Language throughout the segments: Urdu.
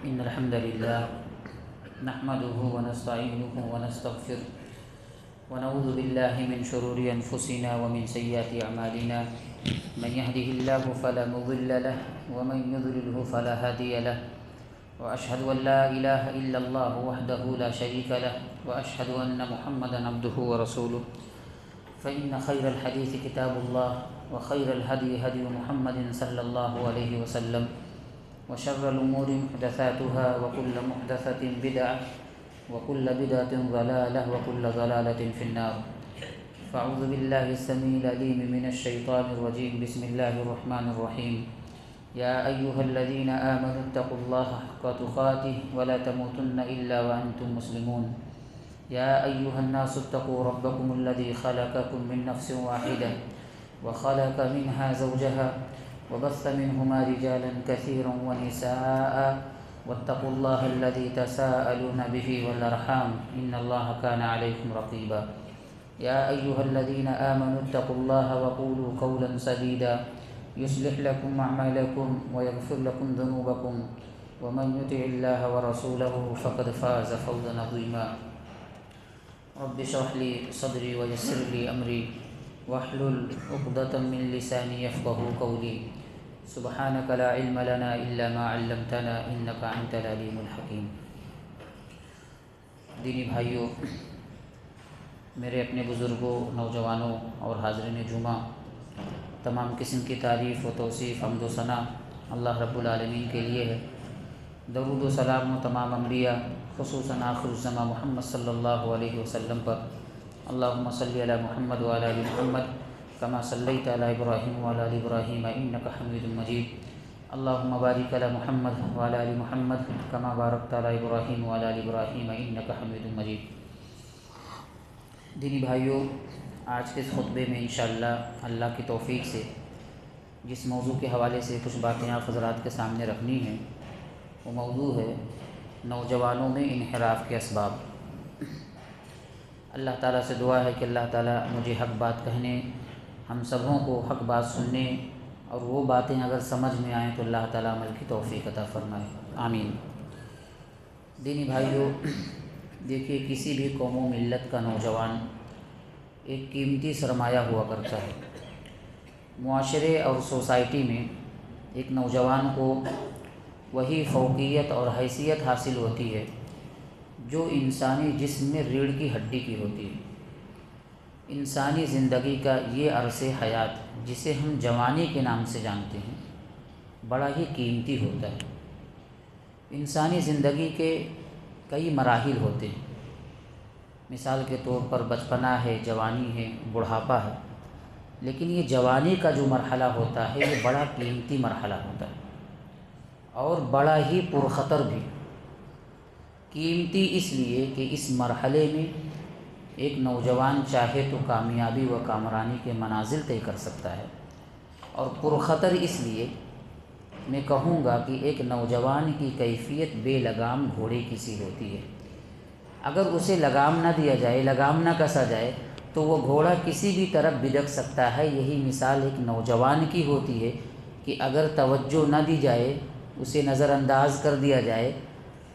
إن الحمد لله نحمده ونستعينه ونستغفره ونعوذ بالله من شرور أنفسنا ومن سيئات أعمالنا من يهده الله فلا مضل له ومن يضلله فلا هادي له وأشهد أن لا إله إلا الله وحده لا شريك له وأشهد أن محمدا عبده ورسوله فإن خير الحديث كتاب الله وخير الهدي هدي محمد صلى الله عليه وسلم وشر الأمور محدثاتها وكل محدثة بدعة وكل بدعة ضلالة وكل ضلالة في النار. فأعوذ بالله السميع العليم من الشيطان الرجيم. بسم الله الرحمن الرحيم. يا أيها الذين آمنوا اتقوا الله حق تقاته ولا تموتن إلا وأنتم مسلمون. يا أيها الناس اتقوا ربكم الذي خلقكم من نفس واحدة وخلق منها زوجها وبث منهما رجالا كثيرا ونساء واتقوا الله الذي تساءلون به والأرحام إن الله كان عليكم رقيبا. يا أيها الذين آمنوا اتقوا الله وقولوا قولا سديدا يصلح لكم أعمالكم ويغفر لكم ذنوبكم ومن يطع الله ورسوله فقد فاز فوزا عظيما. رب اشرح لي صدري ويسر لي أمري واحلل عقدة من لساني يفقهوا قولي. سبحانك لا علم لنا إلا ما علمتنا إنك أنت العليم الحكيم. دینی بھائیوں، میرے اپنے بزرگوں، نوجوانوں اور حاضرین جمعہ، تمام قسم کی تعریف و توصیف، حمد و ثنا اللہ رب العالمین کے لیے ہے. درود و سلام و تمام انبیاء، خصوصاً آخر الزمان محمد صلی اللہ علیہ وسلم پر. اللہم صلی علی محمد وعلی آل محمد کما صلیت علی ابراہیم وعلی آل ابراہیم انک حمید مجید. اللہم بارک علی محمد وعلی آل محمد کما بارکت علی ابراہیم وعلی آل ابراہیم انک حمید مجید. دینی بھائیوں، آج کے اس خطبے میں انشاءاللہ اللہ کی توفیق سے جس موضوع کے حوالے سے کچھ باتیں آپ حضرات کے سامنے رکھنی ہیں، وہ موضوع ہے نوجوانوں میں انحراف کے اسباب. اللہ تعالیٰ سے دعا ہے کہ اللہ تعالیٰ مجھے حق بات کہنے، ہم سبوں کو حق بات سننے، اور وہ باتیں اگر سمجھ میں آئیں تو اللہ تعالیٰ عمل کی توفیق عطا فرمائے، آمین. دینی بھائیوں، دیکھیے، کسی بھی قوم و ملت کا نوجوان ایک قیمتی سرمایہ ہوا کرتا ہے. معاشرے اور سوسائٹی میں ایک نوجوان کو وہی فوقیت اور حیثیت حاصل ہوتی ہے جو انسانی جسم میں ریڑھ کی ہڈی کی ہوتی ہے. انسانی زندگی کا یہ عرص حیات جسے ہم جوانی کے نام سے جانتے ہیں بڑا ہی قیمتی ہوتا ہے. انسانی زندگی کے کئی مراحل ہوتے ہیں. مثال کے طور پر بچپنا ہے، جوانی ہے، بڑھاپا ہے. لیکن یہ جوانی کا جو مرحلہ ہوتا ہے یہ بڑا قیمتی مرحلہ ہوتا ہے اور بڑا ہی پرخطر بھی. قیمتی اس لیے کہ اس مرحلے میں ایک نوجوان چاہے تو کامیابی و کامرانی کے منازل طے کر سکتا ہے، اور پرخطر اس لیے میں کہوں گا کہ ایک نوجوان کی کیفیت بے لگام گھوڑے کی سی ہوتی ہے. اگر اسے لگام نہ دیا جائے، لگام نہ کسا جائے تو وہ گھوڑا کسی بھی طرف بھٹک سکتا ہے. یہی مثال ایک نوجوان کی ہوتی ہے کہ اگر توجہ نہ دی جائے، اسے نظر انداز کر دیا جائے،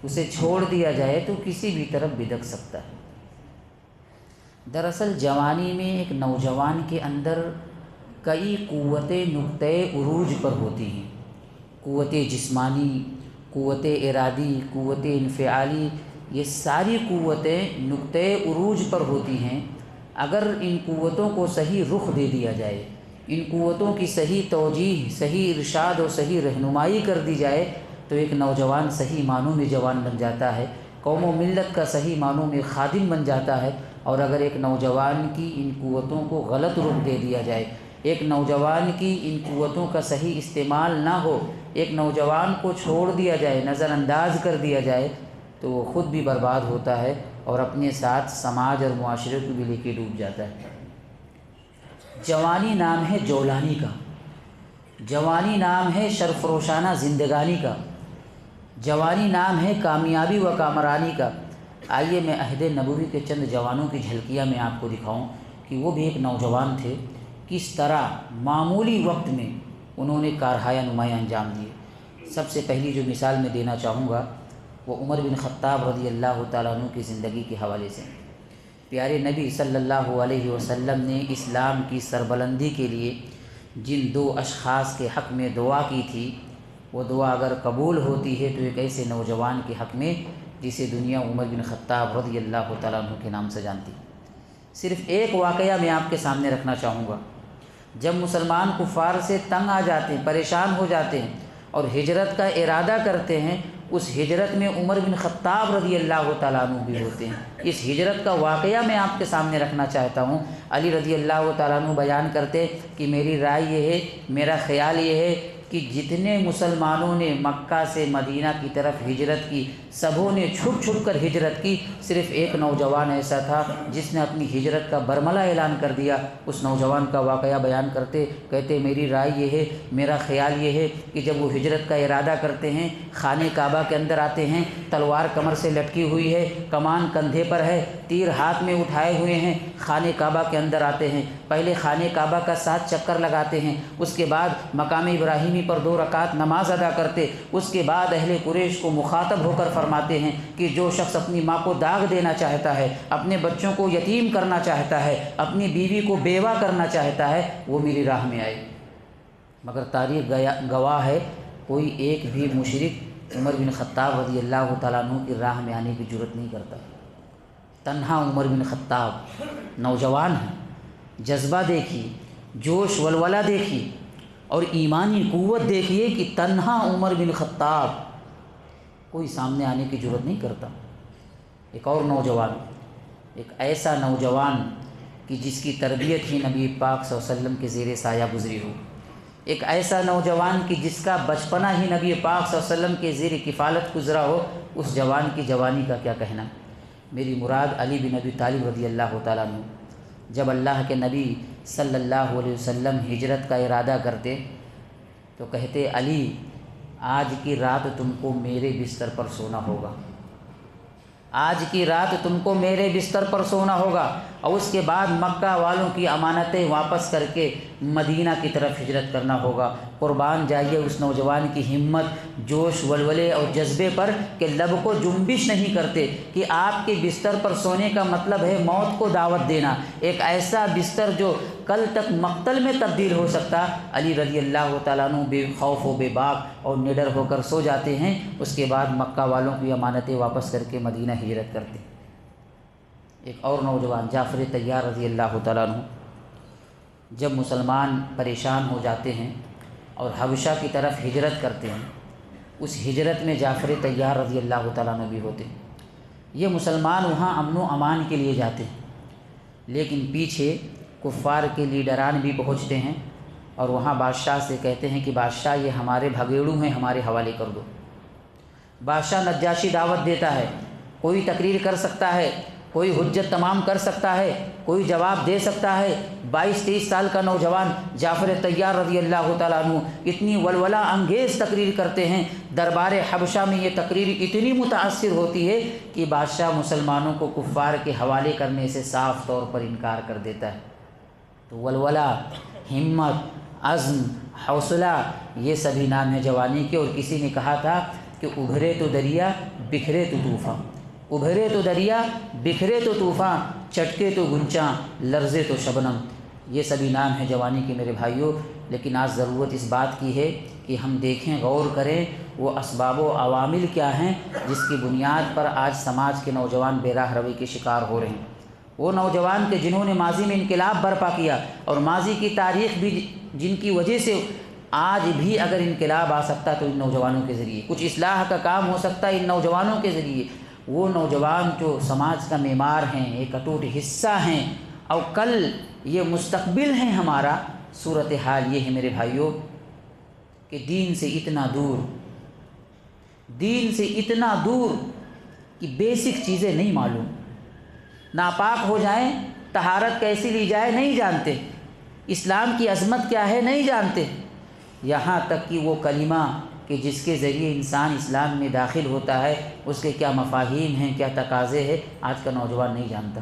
اسے چھوڑ دیا جائے تو کسی بھی طرف بھٹک سکتا ہے. دراصل جوانی میں ایک نوجوان کے اندر کئی قوتیں نقطۂ عروج پر ہوتی ہیں. قوت جسمانی، قوت ارادی، قوت انفعالی، یہ ساری قوتیں نقطۂ عروج پر ہوتی ہیں. اگر ان قوتوں کو صحیح رخ دے دیا جائے، ان قوتوں کی صحیح توجیہ، صحیح ارشاد اور صحیح رہنمائی کر دی جائے تو ایک نوجوان صحیح معنوں میں جوان بن جاتا ہے، قوم و ملت کا صحیح معنوں میں خادم بن جاتا ہے. اور اگر ایک نوجوان کی ان قوتوں کو غلط رخ دے دیا جائے، ایک نوجوان کی ان قوتوں کا صحیح استعمال نہ ہو، ایک نوجوان کو چھوڑ دیا جائے، نظر انداز کر دیا جائے تو وہ خود بھی برباد ہوتا ہے اور اپنے ساتھ سماج اور معاشرے کو بھی لے کے ڈوب جاتا ہے. جوانی نام ہے جولانی کا، جوانی نام ہے سرفروشانہ زندگانی کا، جوانی نام ہے کامیابی و کامرانی کا. آئیے میں عہد نبوی کے چند جوانوں کی جھلکیاں میں آپ کو دکھاؤں کہ وہ بھی ایک نوجوان تھے، کس طرح معمولی وقت میں انہوں نے کارہائے نمایاں انجام دیے. سب سے پہلی جو مثال میں دینا چاہوں گا وہ عمر بن خطاب رضی اللہ تعالیٰ عنہ کی زندگی کے حوالے سے۔ پیارے نبی صلی اللہ علیہ وسلم نے اسلام کی سربلندی کے لیے جن دو اشخاص کے حق میں دعا کی تھی، وہ دعا اگر قبول ہوتی ہے تو ایک ایسے نوجوان کے حق میں جسے دنیا عمر بن خطاب رضی اللہ تعالیٰ عنہ کے نام سے جانتی۔ صرف ایک واقعہ میں آپ کے سامنے رکھنا چاہوں گا۔ جب مسلمان کفار سے تنگ آ جاتے ہیں، پریشان ہو جاتے ہیں اور ہجرت کا ارادہ کرتے ہیں، اس ہجرت میں عمر بن خطاب رضی اللہ تعالیٰ عنہ بھی ہوتے ہیں۔ اس ہجرت کا واقعہ میں آپ کے سامنے رکھنا چاہتا ہوں۔ علی رضی اللہ تعالیٰ عنہ بیان کرتے کہ میری رائے یہ ہے، میرا خیال یہ ہے کہ جتنے مسلمانوں نے مکہ سے مدینہ کی طرف ہجرت کی، سبوں نے چھپ چھپ کر ہجرت کی، صرف ایک نوجوان ایسا تھا جس نے اپنی ہجرت کا برملا اعلان کر دیا۔ اس نوجوان کا واقعہ بیان کرتے کہتے میری رائے یہ ہے، میرا خیال یہ ہے کہ جب وہ ہجرت کا ارادہ کرتے ہیں، خانہ کعبہ کے اندر آتے ہیں، تلوار کمر سے لٹکی ہوئی ہے، کمان کندھے پر ہے، تیر ہاتھ میں اٹھائے ہوئے ہیں، خانہ کعبہ کے اندر آتے ہیں، پہلے خانہ کعبہ کا 7 چکر لگاتے ہیں، اس کے بعد مقام ابراہیمی پر 2 رکعت نماز ادا کرتے، اس کے بعد اہل قریش کو مخاطب ہو کر فرماتے ہیں کہ جو شخص اپنی ماں کو داغ دینا چاہتا ہے، اپنے بچوں کو یتیم کرنا چاہتا ہے، اپنی بیوی کو بیوہ کرنا چاہتا ہے، وہ میری راہ میں آئے۔ مگر تاریخ گواہ ہے کوئی ایک بھی مشرک عمر بن خطاب رضی اللہ تعالیٰ عنہ کی راہ میں آنے کی جرت نہیں کرتا۔ تنہا عمر بن خطاب نوجوان ہیں، جذبہ دیکھیے، جوش ولولہ دیکھیے اور ایمانی قوت دیکھیے کہ تنہا عمر بن خطاب کوئی سامنے آنے کی جرت نہیں کرتا۔ ایک اور نوجوان، ایک ایسا نوجوان کہ جس کی تربیت ہی نبی پاک صلی اللہ علیہ وسلم کے زیر سایہ گزری ہو، ایک ایسا نوجوان کہ جس کا بچپنا ہی نبی پاک صلی اللہ علیہ وسلم کے زیر کفالت گزرا ہو، اس جوان کی جوانی کا کیا کہنا۔ میری مراد علی بن ابی طالب رضی اللہ تعالیٰ عنہ۔ جب اللہ کے نبی صلی اللہ علیہ وسلم ہجرت کا ارادہ کرتے تو کہتے علی آج کی رات تم کو میرے بستر پر سونا ہوگا، آج کی رات تم کو میرے بستر پر سونا ہوگا، اور اس کے بعد مکہ والوں کی امانتیں واپس کر کے مدینہ کی طرف ہجرت کرنا ہوگا۔ قربان جائیے اس نوجوان کی ہمت، جوش ولولے اور جذبے پر کہ لب کو جنبش نہیں کرتے کہ آپ کے بستر پر سونے کا مطلب ہے موت کو دعوت دینا، ایک ایسا بستر جو کل تک مقتل میں تبدیل ہو سکتا۔ علی رضی اللہ تعالیٰ عنہ بے خوف و بے باک اور نڈر ہو کر سو جاتے ہیں، اس کے بعد مکہ والوں کی امانتیں واپس کر کے مدینہ ہجرت کرتے۔ ایک اور نوجوان جعفر طیار رضی اللہ تعالیٰ عنہ، جب مسلمان پریشان ہو جاتے ہیں اور حبشہ کی طرف ہجرت کرتے ہیں، اس ہجرت میں جعفر طیار رضی اللہ تعالیٰ عنہ بھی ہوتے ہیں۔ یہ مسلمان وہاں امن و امان کے لیے جاتے ہیں، لیکن پیچھے کفار کے لیڈران بھی پہنچتے ہیں اور وہاں بادشاہ سے کہتے ہیں کہ بادشاہ یہ ہمارے بھگیڑو ہیں، ہمارے حوالے کر دو۔ بادشاہ نجاشی دعوت دیتا ہے، کوئی تقریر کر سکتا ہے، کوئی حجت تمام کر سکتا ہے، کوئی جواب دے سکتا ہے۔ 22-23 سال کا نوجوان جعفر طیار رضی اللہ تعالیٰ عنہ اتنی ولولہ انگیز تقریر کرتے ہیں، دربار حبشہ میں یہ تقریر اتنی متاثر ہوتی ہے کہ بادشاہ مسلمانوں کو کفار کے حوالے کرنے سے صاف طور پر انکار کر دیتا ہے۔ تو ولولہ، ہمت، عزم، حوصلہ، یہ سبھی نام ہے جوانی کے۔ اور کسی نے کہا تھا کہ ابھرے تو دریا بکھرے تو طوفان، ابھرے تو دریا بکھرے تو طوفان، چٹکے تو گنچاں لرزے تو شبنم، یہ سبھی نام ہیں جوانی کے میرے بھائیوں۔ لیکن آج ضرورت اس بات کی ہے کہ ہم دیکھیں، غور کریں وہ اسباب و عوامل کیا ہیں جس کی بنیاد پر آج سماج کے نوجوان بے راہ روی کے شکار ہو رہے ہیں۔ وہ نوجوان کہ جنہوں نے ماضی میں انقلاب برپا کیا، اور ماضی کی تاریخ بھی جن کی وجہ سے آج بھی اگر انقلاب آ سکتا تو ان نوجوانوں کے ذریعے، کچھ اصلاح کا کام ہو سکتا ہے ان نوجوانوں کے ذریعے۔ وہ نوجوان جو سماج کا معمار ہیں، ایک اٹوٹ حصہ ہیں، اور کل یہ مستقبل ہیں ہمارا۔ صورتحال یہ ہے میرے بھائیوں کہ دین سے اتنا دور، دین سے اتنا دور کہ بیسک چیزیں نہیں معلوم، ناپاک ہو جائیں، طہارت کیسی لی جائے نہیں جانتے، اسلام کی عظمت کیا ہے نہیں جانتے، یہاں تک کہ وہ کلمہ کہ جس کے ذریعے انسان اسلام میں داخل ہوتا ہے اس کے کیا مفاہیم ہیں، کیا تقاضے ہیں، آج کا نوجوان نہیں جانتا۔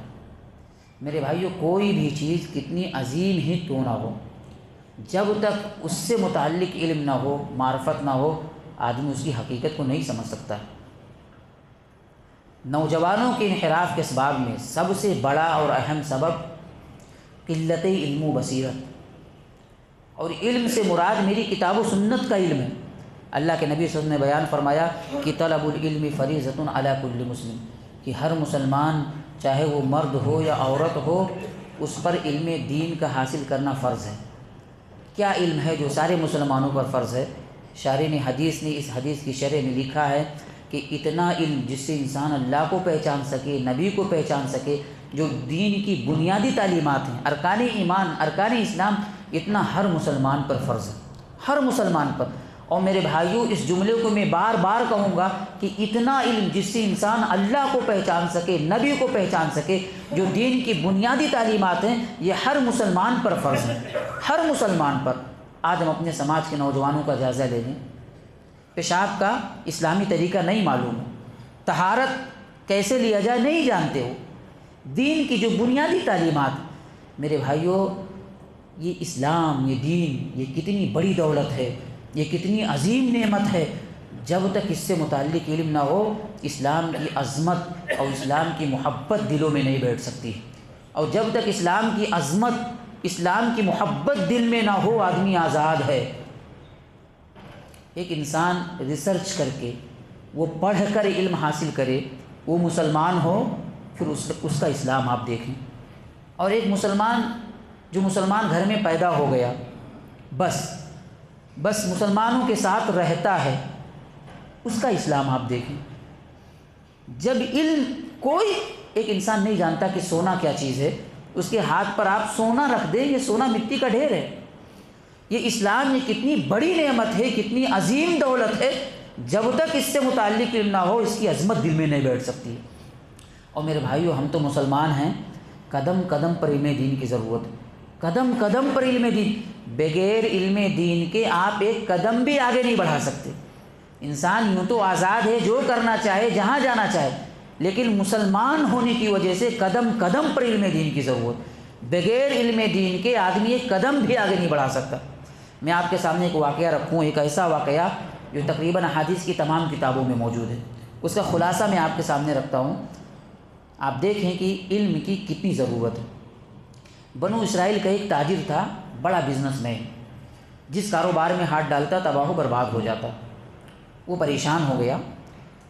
میرے بھائیوں، کوئی بھی چیز کتنی عظیم ہی کیوں نہ ہو، جب تک اس سے متعلق علم نہ ہو، معرفت نہ ہو، آدمی اس کی حقیقت کو نہیں سمجھ سکتا۔ نوجوانوں کے انحراف کے اسباب میں سب سے بڑا اور اہم سبب قلت علم و بصیرت، اور علم سے مراد میری کتاب و سنت کا علم ہے۔ اللہ کے نبی صلی اللہ علیہ وسلم نے بیان فرمایا کہ طلب العلم فریضۃ علی کل مسلم، کہ ہر مسلمان چاہے وہ مرد ہو یا عورت ہو اس پر علم دین کا حاصل کرنا فرض ہے۔ کیا علم ہے جو سارے مسلمانوں پر فرض ہے؟ شارح نے اس حدیث کی شرح میں لکھا ہے کہ اتنا علم جس سے انسان اللہ کو پہچان سکے، نبی کو پہچان سکے، جو دین کی بنیادی تعلیمات ہیں، ارکان ایمان، ارکان اسلام، اتنا ہر مسلمان پر فرض ہے، ہر مسلمان پر۔ اور میرے بھائیوں، اس جملے کو میں بار بار کہوں گا کہ اتنا علم جس سے انسان اللہ کو پہچان سکے، نبی کو پہچان سکے، جو دین کی بنیادی تعلیمات ہیں، یہ ہر مسلمان پر فرض ہے، ہر مسلمان پر۔ آج ہم اپنے سماج کے نوجوانوں کا جائزہ لے لیں، پیشاب کا اسلامی طریقہ نہیں معلوم ہے، طہارت کیسے لیا جائے نہیں جانتے ہو، دین کی جو بنیادی تعلیمات۔ میرے بھائیوں، یہ اسلام، یہ دین، یہ کتنی بڑی دولت ہے، یہ کتنی عظیم نعمت ہے۔ جب تک اس سے متعلق علم نہ ہو، اسلام کی عظمت اور اسلام کی محبت دلوں میں نہیں بیٹھ سکتی، اور جب تک اسلام کی عظمت، اسلام کی محبت دل میں نہ ہو، آدمی آزاد ہے۔ ایک انسان ریسرچ کر کے، وہ پڑھ کر علم حاصل کرے، وہ مسلمان ہو، پھر اس کا اسلام آپ دیکھیں۔ اور ایک مسلمان جو مسلمان گھر میں پیدا ہو گیا، بس مسلمانوں کے ساتھ رہتا ہے، اس کا اسلام آپ دیکھیں۔ جب علم، کوئی ایک انسان نہیں جانتا کہ سونا کیا چیز ہے، اس کے ہاتھ پر آپ سونا رکھ دیں، یہ سونا مٹی کا ڈھیر ہے۔ یہ اسلام، یہ کتنی بڑی نعمت ہے، کتنی عظیم دولت ہے، جب تک اس سے متعلق علم نہ ہو، اس کی عظمت دل میں نہیں بیٹھ سکتی۔ اور میرے بھائیو، ہم تو مسلمان ہیں، قدم قدم پر علم دین کی ضرورت ہے، قدم قدم پر علم دین۔ بغیر علم دین کے آپ ایک قدم بھی آگے نہیں بڑھا سکتے۔ انسان یوں تو آزاد ہے، جو کرنا چاہے، جہاں جانا چاہے، لیکن مسلمان ہونے کی وجہ سے قدم قدم پر علم دین کی ضرورت۔ بغیر علم دین کے آدمی ایک قدم بھی آگے نہیں بڑھا سکتا۔ میں آپ کے سامنے ایک واقعہ رکھوں، ایک ایسا واقعہ جو تقریباً احادیث کی تمام کتابوں میں موجود ہے، اس کا خلاصہ میں آپ کے سامنے رکھتا ہوں۔ آپ دیکھیں کہ علم کی کتنی ضرورت ہے۔ بنو اسرائیل کا ایک تاجر تھا، بڑا بزنس مین، جس کاروبار میں ہاتھ ڈالتا تباہ و برباد ہو جاتا۔ وہ پریشان ہو گیا،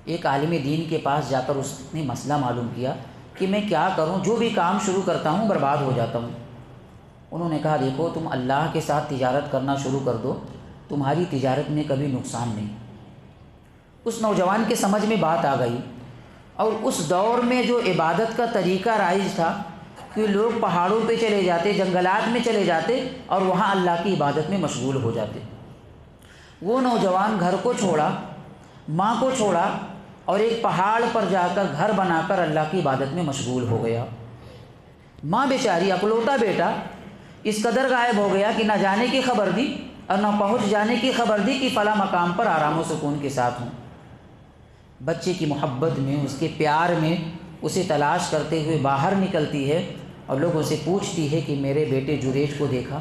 ایک عالم دین کے پاس جا کر اس نے مسئلہ معلوم کیا کہ میں کیا کروں، جو بھی کام شروع کرتا ہوں برباد ہو جاتا ہوں۔ انہوں نے کہا، دیکھو، تم اللہ کے ساتھ تجارت کرنا شروع کر دو، تمہاری تجارت میں کبھی نقصان نہیں۔ اس نوجوان کے سمجھ میں بات آ گئی، اور اس دور میں جو عبادت کا طریقہ رائج تھا کہ لوگ پہاڑوں پہ چلے جاتے، جنگلات میں چلے جاتے اور وہاں اللہ کی عبادت میں مشغول ہو جاتے۔ وہ نوجوان گھر کو چھوڑا، ماں کو چھوڑا، اور ایک پہاڑ پر جا کر گھر بنا کر اللہ کی عبادت میں مشغول ہو گیا۔ ماں بیچاری، اکلوتا بیٹا، اس قدر غائب ہو گیا کہ نہ جانے کی خبر دی اور نہ پہنچ جانے کی خبر دی کہ فلاں مقام پر آرام و سکون کے ساتھ ہوں۔ بچے کی محبت میں، اس کے پیار میں اسے تلاش کرتے ہوئے باہر نکلتی ہے اور لوگوں سے پوچھتی ہے کہ میرے بیٹے جریج کو دیکھا؟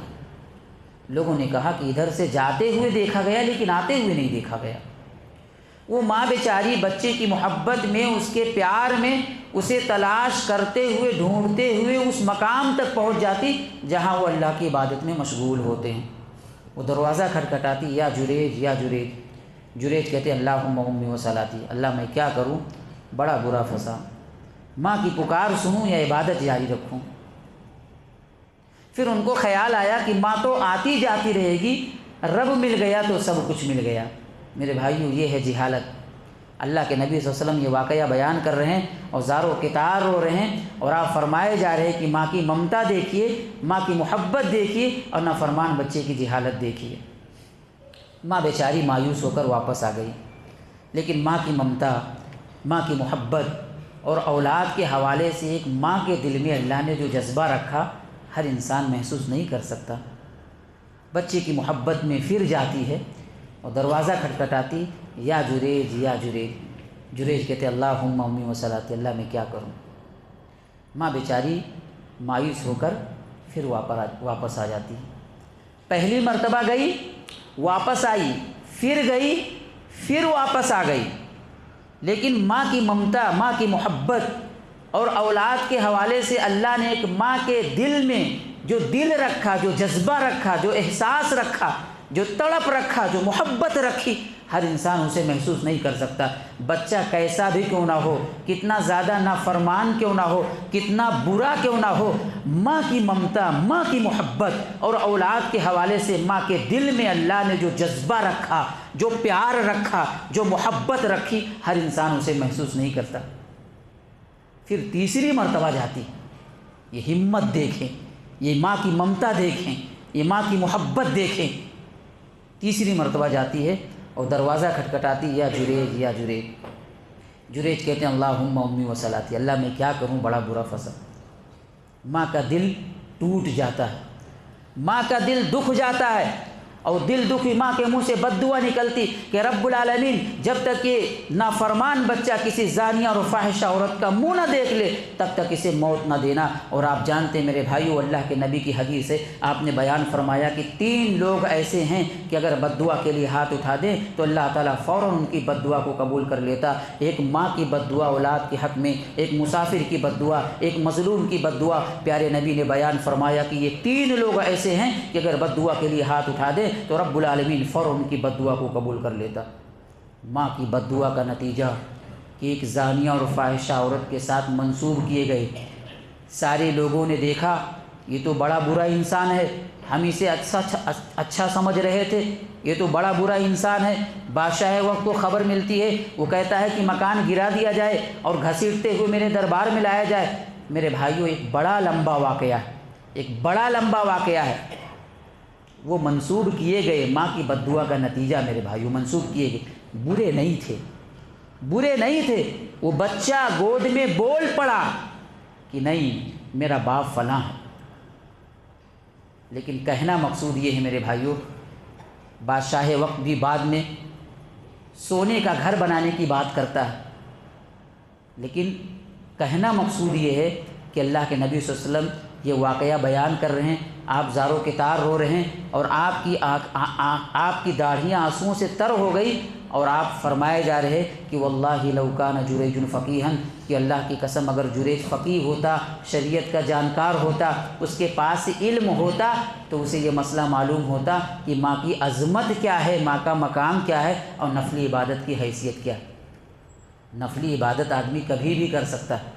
لوگوں نے کہا کہ ادھر سے جاتے ہوئے دیکھا گیا، لیکن آتے ہوئے نہیں دیکھا گیا۔ وہ ماں بیچاری بچے کی محبت میں، اس کے پیار میں اسے تلاش کرتے ہوئے، ڈھونڈتے ہوئے اس مقام تک پہنچ جاتی جہاں وہ اللہ کی عبادت میں مشغول ہوتے ہیں۔ وہ دروازہ کھٹکھٹاتی، یا جریج، یا جریج۔ جریج کہتے، اللہم امی و صلاتی، اللہ میں کیا کروں، بڑا برا پھنسا، ماں کی پکار سنوں یا عبادت جاری رکھوں؟ پھر ان کو خیال آیا کہ ماں تو آتی جاتی رہے گی، رب مل گیا تو سب کچھ مل گیا۔ میرے بھائیو، یہ ہے جہالت۔ اللہ کے نبی صلی اللہ علیہ وسلم یہ واقعہ بیان کر رہے ہیں اور زاروں کتار رو رہے ہیں، اور آپ فرمائے جا رہے ہیں کہ ماں کی ممتا دیکھیے، ماں کی محبت دیکھیے، اور نافرمان بچے کی جہالت دیکھیے۔ ماں بیچاری مایوس ہو کر واپس آ گئی، لیکن ماں کی ممتا، ماں کی محبت اور اولاد کے حوالے سے ایک ماں کے دل میں اللہ نے جو جذبہ رکھا، ہر انسان محسوس نہیں کر سکتا۔ بچے کی محبت میں پھر جاتی ہے اور دروازہ کھٹکھٹاتی، یا جریج، یا جریج۔ جریج کہتے، اللہم امی و صلاتی، اللہ میں کیا کروں؟ ماں بیچاری مایوس ہو کر پھر واپس آ جاتی۔ پہلی مرتبہ گئی، واپس آئی، پھر گئی، پھر واپس آ گئی، لیکن ماں کی ممتا، ماں کی محبت اور اولاد کے حوالے سے اللہ نے ایک ماں کے دل میں جو دل رکھا، جو جذبہ رکھا، جو احساس رکھا، جو تڑپ رکھا، جو محبت رکھی، ہر انسان اسے محسوس نہیں کر سکتا۔ بچہ کیسا بھی کیوں نہ ہو، کتنا زیادہ نافرمان کیوں نہ ہو، کتنا برا کیوں نہ ہو، ماں کی ممتا، ماں کی محبت اور اولاد کے حوالے سے ماں کے دل میں اللہ نے جو جذبہ رکھا، جو پیار رکھا، جو محبت رکھی، ہر انسان اسے محسوس نہیں کرتا۔ پھر تیسری مرتبہ جاتی، یہ ہمت دیکھیں، یہ ماں کی ممتا دیکھیں، یہ ماں کی محبت دیکھیں۔ تیسری مرتبہ جاتی ہے اور دروازہ کھٹکھٹاتی، یا جریج، یا جریج۔ جریج کہتے ہیں اللہم امی و صلاتی، اللہ میں کیا کروں، بڑا برا فصل۔ ماں کا دل ٹوٹ جاتا ہے، ماں کا دل دکھ جاتا ہے، اور دل دکھی ماں کے منہ سے بد دعا نکلتی کہ رب العالمین جب تک یہ نافرمان بچہ کسی زانیہ اور فاحشہ عورت کا منہ نہ دیکھ لے تب تک اسے موت نہ دینا۔ اور آپ جانتے ہیں میرے بھائیو، اللہ کے نبی کی حدیث ہے، آپ نے بیان فرمایا کہ 3 لوگ ایسے ہیں کہ اگر بد دعا کے لیے ہاتھ اٹھا دیں تو اللہ تعالیٰ فوراً ان کی بد دعا کو قبول کر لیتا۔ ایک ماں کی بد دعا اولاد کے حق میں، ایک مسافر کی بد دعا، ایک مظلوم کی بد دعا۔ پیارے نبی نے بیان فرمایا کہ یہ 3 لوگ ایسے ہیں کہ اگر بد دعا کے لیے ہاتھ اٹھا دیں تو رب العالمین فوراً ان کی بد دعا کو قبول کر لیتا۔ ماں کی بد دعا کا نتیجہ کہ ایک زانیہ اور فاحشہ عورت کے ساتھ منسوب کیے گئے۔ سارے لوگوں نے دیکھا یہ تو بڑا برا انسان ہے، ہم اسے اچھا سمجھ رہے تھے، یہ تو بڑا برا انسان ہے۔ بادشاہ وقت کو خبر ملتی ہے، وہ کہتا ہے کہ مکان گرا دیا جائے اور گھسیٹتے ہوئے میرے دربار میں لایا جائے۔ میرے بھائیوں، ایک بڑا لمبا واقعہ ہے، ایک بڑا لمبا واقعہ ہے۔ وہ منسوب کیے گئے، ماں کی بد دعا کا نتیجہ میرے بھائیوں منسوب کیے گئے، برے نہیں تھے، برے نہیں تھے۔ وہ بچہ گود میں بول پڑا کہ نہیں میرا باپ فلاں ہے، لیکن کہنا مقصود یہ ہے میرے بھائیوں، بادشاہ وقت بھی بعد میں سونے کا گھر بنانے کی بات کرتا ہے، لیکن کہنا مقصود یہ ہے کہ اللہ کے نبی صلی اللہ علیہ وسلم یہ واقعہ بیان کر رہے ہیں، آپ زاروں کے تار رو رہے ہیں اور آپ کی داڑھیاں آنسوؤں سے تر ہو گئی، اور آپ فرمائے جا رہے کہ واللہ لو کان جریج فقیہا، کہ اللہ کی قسم اگر جریج فقیہ ہوتا، شریعت کا جانکار ہوتا، اس کے پاس علم ہوتا، تو اسے یہ مسئلہ معلوم ہوتا کہ ماں کی عظمت کیا ہے، ماں کا مقام کیا ہے، اور نفلی عبادت کی حیثیت کیا ہے۔ نفلی عبادت آدمی کبھی بھی کر سکتا ہے،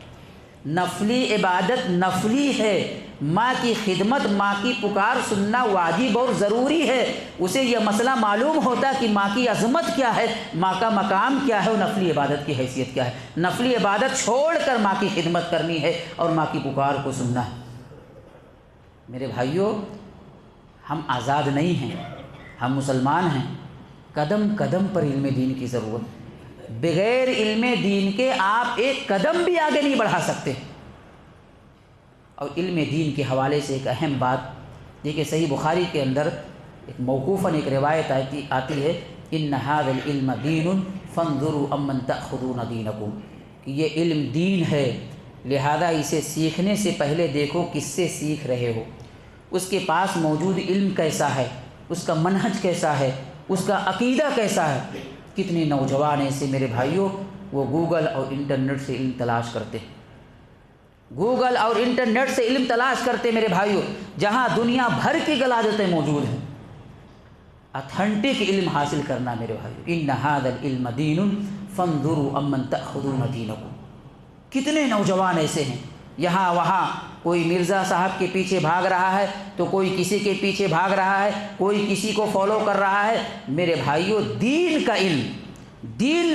نفلی عبادت نفلی ہے، ماں کی خدمت، ماں کی پکار سننا واجب اور ضروری ہے۔ اسے یہ مسئلہ معلوم ہوتا کہ ماں کی عظمت کیا ہے، ماں کا مقام کیا ہے، اور نفلی عبادت کی حیثیت کیا ہے۔ نفلی عبادت چھوڑ کر ماں کی خدمت کرنی ہے اور ماں کی پکار کو سننا ہے۔ میرے بھائیوں، ہم آزاد نہیں ہیں، ہم مسلمان ہیں، قدم قدم پر علم دین کی ضرورت۔ بغیر علم دین کے آپ ایک قدم بھی آگے نہیں بڑھا سکتے۔ اور علم دین کے حوالے سے ایک اہم بات دیکھیں، صحیح بخاری کے اندر ایک موقوفاً ایک روایت آتی ہے، ان ھذا العلم دین فانظروا امن تأخذون دینکم، کہ یہ علم دین ہے، لہذا اسے سیکھنے سے پہلے دیکھو کس سے سیکھ رہے ہو، اس کے پاس موجود علم کیسا ہے، اس کا منہج کیسا ہے، اس کا عقیدہ کیسا ہے۔ کتنے نوجوان ایسے میرے بھائیوں، وہ گوگل اور انٹرنیٹ سے علم تلاش کرتے ہیں، گوگل اور انٹرنیٹ سے علم تلاش کرتے میرے بھائیوں، جہاں دنیا بھر کی غلاظتیں موجود ہیں۔ اتھینٹک علم حاصل کرنا میرے بھائیوں، ان ھذا العلم دین فانظروا امن تأخذون دینکم۔ کتنے نوجوان ایسے ہیں، یہاں وہاں، کوئی مرزا صاحب کے پیچھے بھاگ رہا ہے تو کوئی کسی کے پیچھے بھاگ رہا ہے، کوئی کسی کو فالو کر رہا ہے۔ میرے بھائیوں، دین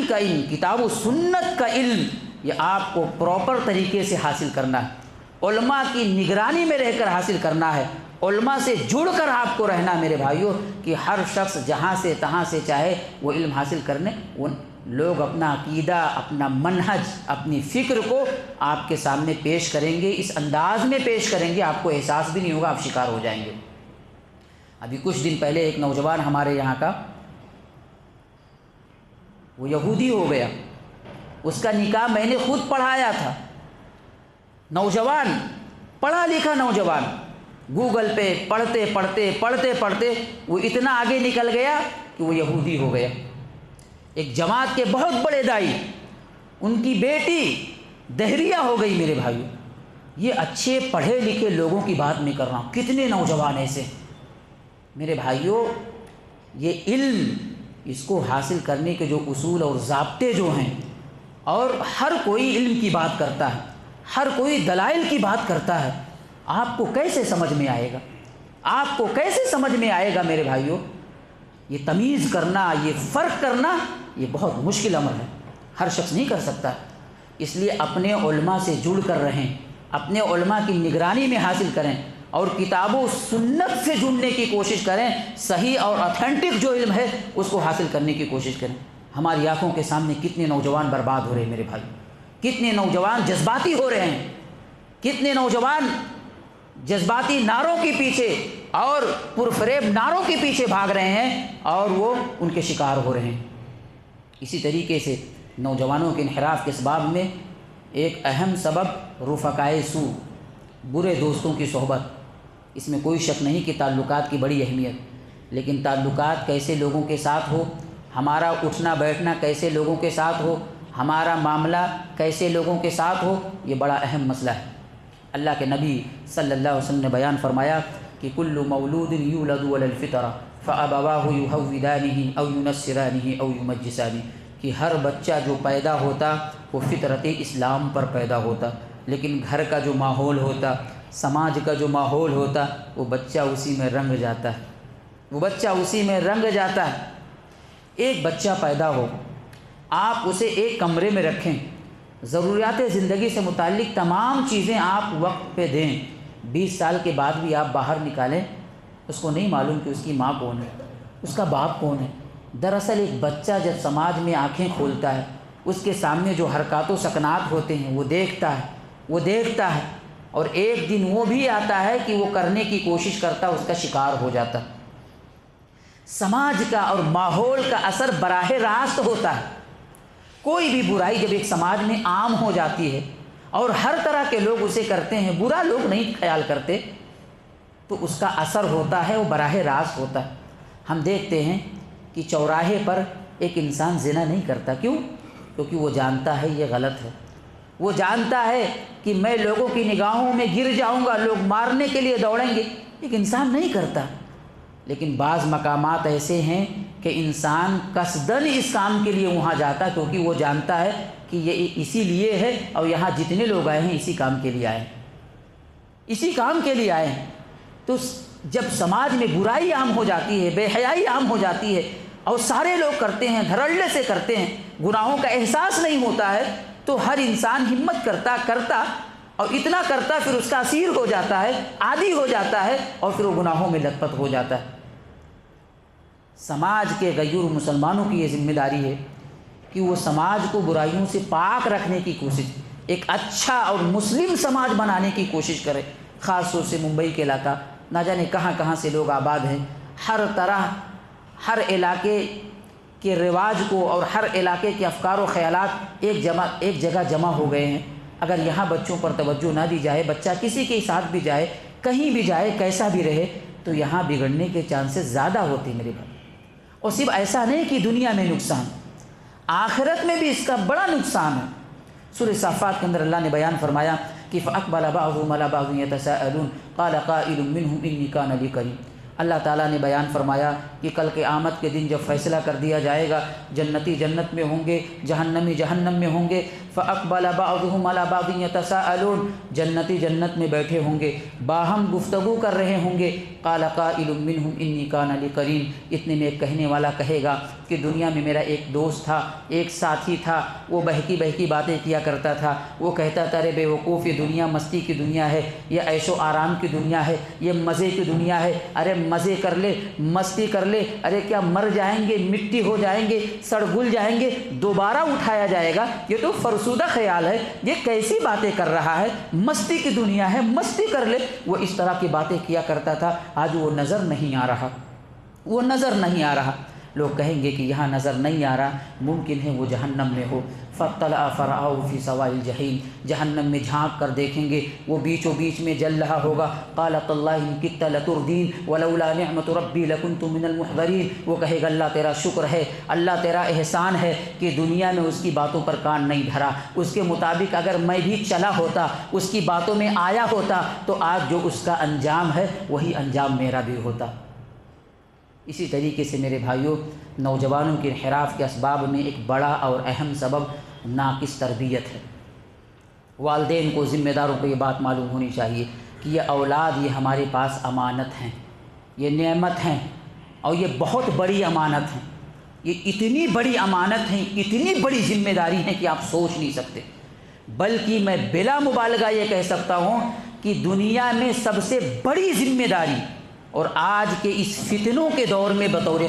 کا علم، کتاب و سنت کا علم، یہ آپ کو پراپر طریقے سے حاصل کرنا ہے، علماء کی نگرانی میں رہ کر حاصل کرنا ہے، علماء سے جڑ کر آپ کو رہنا میرے بھائیوں، کہ ہر شخص جہاں سے تہاں سے چاہے وہ علم حاصل کرنے، وہ لوگ اپنا عقیدہ، اپنا منہج، اپنی فکر کو آپ کے سامنے پیش کریں گے، اس انداز میں پیش کریں گے آپ کو احساس بھی نہیں ہوگا، آپ شکار ہو جائیں گے۔ ابھی کچھ دن پہلے ایک نوجوان ہمارے یہاں کا، وہ یہودی ہو گیا، اس کا نکاح میں نے خود پڑھایا تھا۔ نوجوان، پڑھا لکھا نوجوان، گوگل پہ پڑھتے پڑھتے وہ اتنا آگے نکل گیا کہ وہ یہودی ہو گیا۔ ایک جماعت کے بہت بڑے دائی، ان کی بیٹی دہریہ ہو گئی میرے بھائیوں۔ یہ اچھے پڑھے لکھے لوگوں کی بات میں کر رہا ہوں، کتنے نوجوان ایسے میرے بھائیوں۔ یہ علم، اس کو حاصل کرنے کے جو اصول اور ضابطے جو ہیں، اور ہر کوئی علم کی بات کرتا ہے، ہر کوئی دلائل کی بات کرتا ہے، آپ کو کیسے سمجھ میں آئے گا؟ آپ کو کیسے سمجھ میں آئے گا میرے بھائیوں؟ یہ تمیز کرنا، یہ فرق کرنا، یہ بہت مشکل امر ہے، ہر شخص نہیں کر سکتا۔ اس لیے اپنے علماء سے جڑ کر رہیں، اپنے علماء کی نگرانی میں حاصل کریں، اور کتاب و سنت سے جڑنے کی کوشش کریں، صحیح اور اتھینٹک جو علم ہے اس کو حاصل کرنے کی کوشش کریں۔ ہماری آنکھوں کے سامنے کتنے نوجوان برباد ہو رہے ہیں میرے بھائی، کتنے نوجوان جذباتی ہو رہے ہیں، کتنے نوجوان جذباتی نعروں کے پیچھے اور پرفریب نعروں کے پیچھے بھاگ رہے ہیں، اور وہ ان کے شکار ہو رہے ہیں۔ اسی طریقے سے نوجوانوں کے انحراف کے اسباب میں ایک اہم سبب رفقائے سو، برے دوستوں کی صحبت۔ اس میں کوئی شک نہیں کہ تعلقات کی بڑی اہمیت، لیکن تعلقات کیسے لوگوں کے ساتھ ہو، ہمارا اٹھنا بیٹھنا کیسے لوگوں کے ساتھ ہو، ہمارا معاملہ کیسے لوگوں کے ساتھ ہو، یہ بڑا اہم مسئلہ ہے۔ اللہ کے نبی صلی اللہ علیہ وسلم نے بیان فرمایا کہ کل مولود یولد علی الفطرہ فابواہ یہودانہ او ینصرانہ او یمجسانہ، کہ ہر بچہ جو پیدا ہوتا وہ فطرت اسلام پر پیدا ہوتا، لیکن گھر کا جو ماحول ہوتا، سماج کا جو ماحول ہوتا، وہ بچہ اسی میں رنگ جاتا ہے، وہ بچہ اسی میں رنگ جاتا ہے۔ ایک بچہ پیدا ہو، آپ اسے ایک کمرے میں رکھیں، ضروریات زندگی سے متعلق تمام چیزیں آپ وقت پہ دیں، 20 سال کے بعد بھی آپ باہر نکالیں، اس کو نہیں معلوم کہ اس کی ماں کون ہے، اس کا باپ کون ہے۔ دراصل ایک بچہ جب سماج میں آنکھیں کھولتا ہے، اس کے سامنے جو حرکات و سکنات ہوتے ہیں وہ دیکھتا ہے، اور ایک دن وہ بھی آتا ہے کہ وہ کرنے کی کوشش کرتا ہے، اس کا شکار ہو جاتا ہے۔ سماج کا اور ماحول کا اثر براہ راست ہوتا ہے۔ کوئی بھی برائی جب ایک سماج میں عام ہو جاتی ہے اور ہر طرح کے لوگ اسے کرتے ہیں، برا لوگ نہیں خیال کرتے، تو اس کا اثر ہوتا ہے، وہ براہ راست ہوتا ہے۔ ہم دیکھتے ہیں کہ چوراہے پر ایک انسان زنا نہیں کرتا، کیوں؟ کیونکہ وہ جانتا ہے یہ غلط ہے، وہ جانتا ہے کہ میں لوگوں کی نگاہوں میں گر جاؤں گا، لوگ مارنے کے لیے دوڑیں گے، ایک انسان نہیں کرتا۔ لیکن بعض مقامات ایسے ہیں کہ انسان قصداً اس کام کے لیے وہاں جاتا ہے، کیونکہ وہ جانتا ہے کہ یہ اسی لیے ہے، اور یہاں جتنے لوگ آئے ہیں اسی کام کے لیے آئے ہیں، اسی کام کے لیے آئے ہیں۔ تو جب سماج میں برائی عام ہو جاتی ہے، بے حیائی عام ہو جاتی ہے، اور سارے لوگ کرتے ہیں، دھڑلے سے کرتے ہیں، گناہوں کا احساس نہیں ہوتا ہے، تو ہر انسان ہمت کرتا اور اتنا کرتا، پھر اس کا اسیر ہو جاتا ہے، عادی ہو جاتا ہے، اور پھر وہ گناہوں میں لت پت ہو جاتا ہے۔ سماج کے غیور مسلمانوں کی یہ ذمہ داری ہے کہ وہ سماج کو برائیوں سے پاک رکھنے کی کوشش، ایک اچھا اور مسلم سماج بنانے کی کوشش کرے۔ خاص طور سے ممبئی کے علاقہ، نہ جانے کہاں کہاں سے لوگ آباد ہیں، ہر طرح ہر علاقے کے رواج کو اور ہر علاقے کے افکار و خیالات ایک جگہ جمع ہو گئے ہیں۔ اگر یہاں بچوں پر توجہ نہ دی جائے، بچہ کسی کے ساتھ بھی جائے، کہیں بھی جائے، کیسا بھی رہے، تو یہاں بگڑنے کے چانسز زیادہ ہوتے ہیں میرے بھائی۔ اور صرف ایسا نہیں کہ دنیا میں نقصان، آخرت میں بھی اس کا بڑا نقصان ہے۔ سورہ صافات کے اندر اللہ نے بیان فرمایا کہ فَأَقْبَلَ بَعْضُهُمْ عَلَىٰ بَعْضٍ يَتَسَاءَلُونَ قَالَ قَائِلٌ مِّنْهُمْ إِنِّي كَانَ لِي قَرِينٌ۔ اللہ تعالیٰ نے بیان فرمایا کہ کل قیامت کے دن جب فیصلہ کر دیا جائے گا، جنتی جنت میں ہوں گے، جہنمی جہنم میں ہوں گے، فَأَقْبَلَ بَعْضُهُمْ عَلَىٰ بَعْضٍ يَتَسَاءَلُونَ، جنتی جنت میں بیٹھے ہوں گے، باہم گفتگو کر رہے ہوں گے، قَالَ قَائِلٌ مِّنْهُمْ إِنِّي كَانَ لِي قَرِينٌ، اتنے میں ایک کہنے والا کہے گا کہ دنیا میں میرا ایک دوست تھا، ایک ساتھی تھا، وہ بہکی بہکی باتیں کیا کرتا تھا، وہ کہتا تھا ارے بے وقوف، یہ دنیا مستی کی دنیا ہے، یہ عیش و آرام کی دنیا ہے، یہ مزے کی دنیا ہے، ارے مزے کر لے، مستی کر لے، ارے کیا مر جائیں گے، مٹی ہو جائیں گے، سڑ گل جائیں گے، دوبارہ اٹھایا جائے گا، یہ تو فرسودہ خیال ہے، یہ کیسی باتیں کر رہا ہے، مستی کی دنیا ہے، مستی کر لے۔ وہ اس طرح کی باتیں کیا کرتا تھا، آج وہ نظر نہیں آ رہا، وہ نظر نہیں آ رہا۔ لوگ کہیں گے کہ یہاں نظر نہیں آ رہا، ممکن ہے وہ جہنم میں ہو، فاطلع فرآہ فی سواء الجحیم، جہنم میں جھانک کر دیکھیں گے وہ بیچوں بیچ میں جل رہا ہوگا۔ قال تاللہ ان کدت لتردین ولولا نعمت ربی لکنت من المحضرین، وہ کہے گا اللہ تیرا شکر ہے، اللہ تیرا احسان ہے کہ دنیا میں اس کی باتوں پر کان نہیں دھرا، اس کے مطابق اگر میں بھی چلا ہوتا، اس کی باتوں میں آیا ہوتا تو آج جو اس کا انجام ہے وہی انجام میرا بھی ہوتا۔ اسی طریقے سے میرے بھائیوں، نوجوانوں کے انحراف کے اسباب میں ایک بڑا اور اہم سبب ناقص تربیت ہے۔ والدین کو، ذمہ داروں کو یہ بات معلوم ہونی چاہیے کہ یہ اولاد یہ ہمارے پاس امانت ہیں، یہ نعمت ہیں، اور یہ بہت بڑی امانت ہیں، یہ اتنی بڑی امانت ہیں، اتنی بڑی ذمہ داری ہیں کہ آپ سوچ نہیں سکتے۔ بلکہ میں بلا مبالغہ یہ کہہ سکتا ہوں کہ دنیا میں سب سے بڑی ذمہ داری، اور آج کے اس فتنوں کے دور میں بطور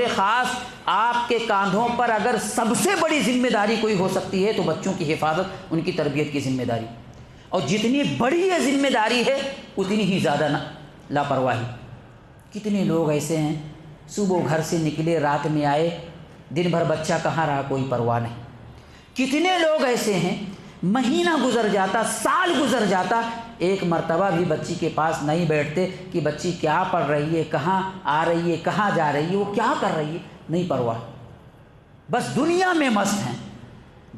خاص آپ کے کاندھوں پر اگر سب سے بڑی ذمہ داری کوئی ہو سکتی ہے تو بچوں کی حفاظت، ان کی تربیت کی ذمہ داری، اور جتنی بڑی یہ ذمہ داری ہے اتنی ہی زیادہ لاپرواہی۔ کتنے لوگ ایسے ہیں صبح گھر سے نکلے، رات میں آئے، دن بھر بچہ کہاں رہا کوئی پرواہ نہیں۔ کتنے لوگ ایسے ہیں مہینہ گزر جاتا، سال گزر جاتا، ایک مرتبہ بھی بچی کے پاس نہیں بیٹھتے کہ بچی کیا پڑھ رہی ہے، کہاں آ رہی ہے، کہاں جا رہی ہے، وہ کیا کر رہی ہے، نہیں پرواہ۔ بس دنیا میں مست ہیں،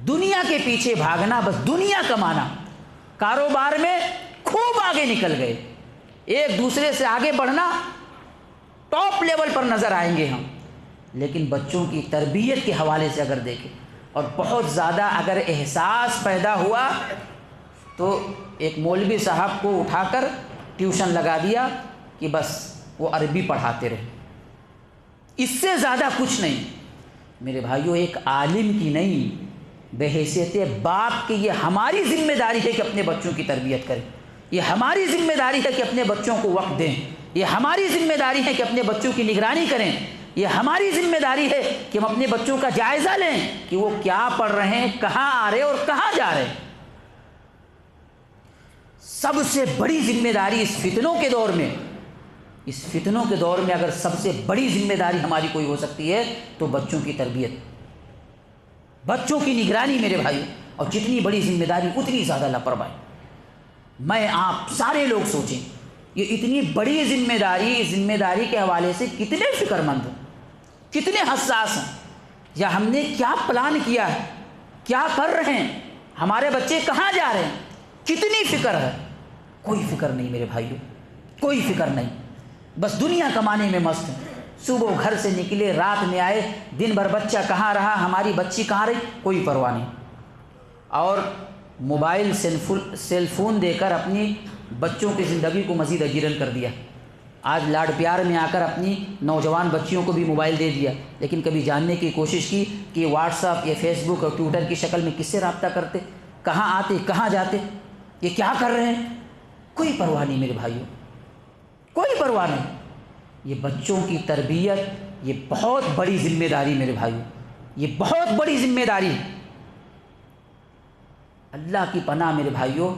دنیا کے پیچھے بھاگنا، بس دنیا کمانا، کاروبار میں خوب آگے نکل گئے، ایک دوسرے سے آگے بڑھنا، ٹاپ لیول پر نظر آئیں گے ہم۔ لیکن بچوں کی تربیت کے حوالے سے اگر دیکھیں، اور بہت زیادہ اگر احساس پیدا ہوا تو ایک مولوی صاحب کو اٹھا کر ٹیوشن لگا دیا کہ بس وہ عربی پڑھاتے رہے، اس سے زیادہ کچھ نہیں۔ میرے بھائیوں، ایک عالم کی نہیں، بحیثیت باپ کے یہ ہماری ذمہ داری ہے کہ اپنے بچوں کی تربیت کریں، یہ ہماری ذمہ داری ہے کہ اپنے بچوں کو وقت دیں، یہ ہماری ذمہ داری ہے کہ اپنے بچوں کی نگرانی کریں، یہ ہماری ذمہ داری ہے کہ ہم اپنے بچوں کا جائزہ لیں کہ وہ کیا پڑھ رہے ہیں، کہاں آ رہے اور کہاں جا رہے ہیں۔ سب سے بڑی ذمہ داری اس فتنوں کے دور میں اگر سب سے بڑی ذمہ داری ہماری کوئی ہو سکتی ہے تو بچوں کی تربیت، بچوں کی نگرانی میرے بھائی، اور جتنی بڑی ذمہ داری اتنی زیادہ لاپرواہی۔ میں آپ سارے لوگ سوچیں، یہ اتنی بڑی ذمہ داری کے حوالے سے کتنے فکر مند ہیں، کتنے حساس ہیں، یا ہم نے کیا پلان کیا ہے، کیا کر رہے ہیں، ہمارے بچے کہاں جا رہے ہیں، کتنی فکر ہے۔ کوئی فکر نہیں میرے بھائیوں، کوئی فکر نہیں، بس دنیا کمانے میں مست ہیں۔ صبح گھر سے نکلے، رات میں آئے، دن بھر بچہ کہاں رہا، ہماری بچی کہاں رہی، کوئی پرواہ نہیں۔ اور موبائل سیل فون دے کر اپنی بچوں کی زندگی کو مزید اجیرن کر دیا۔ آج لاڈ پیار میں آ کر اپنی نوجوان بچیوں کو بھی موبائل دے دیا، لیکن کبھی جاننے کی کوشش کی کہ واٹس ایپ یا فیس بک اور ٹویٹر کی شکل میں کس سے رابطہ کرتے، کہاں آتے، کہاں جاتے، یہ کیا کر رہے ہیں، کوئی پرواہ نہیں میرے بھائیوں، کوئی پرواہ نہیں۔ یہ بچوں کی تربیت یہ بہت بڑی ذمہ داری میرے بھائیوں، یہ بہت بڑی ذمہ داری۔ اللہ کی پناہ میرے بھائیوں،